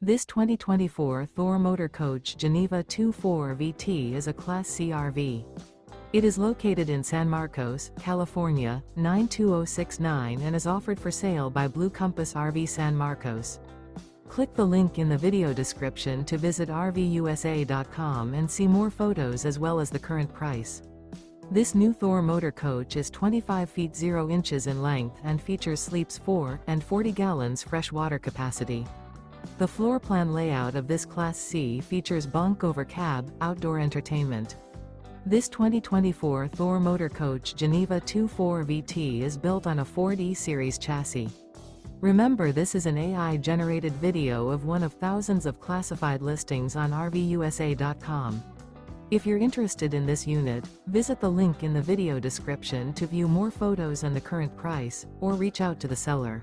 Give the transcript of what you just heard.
This 2024 Thor Motor Coach Geneva 24 VT is a Class C RV. It is located in San Marcos, California, 92069 and is offered for sale by Blue Compass RV San Marcos. Click the link in the video description to visit RVUSA.com and see more photos as well as the current price. This new Thor Motor Coach is 25 feet 0 inches in length and features sleeps 4 and 40 gallons fresh water capacity. The floor plan layout of this Class C features bunk over cab, outdoor entertainment. This 2024 Thor Motor Coach Geneva 24 VT is built on a Ford E-Series chassis. Remember, this is an AI-generated video of one of thousands of classified listings on RVUSA.com. If you're interested in this unit, visit the link in the video description to view more photos and the current price, or reach out to the seller.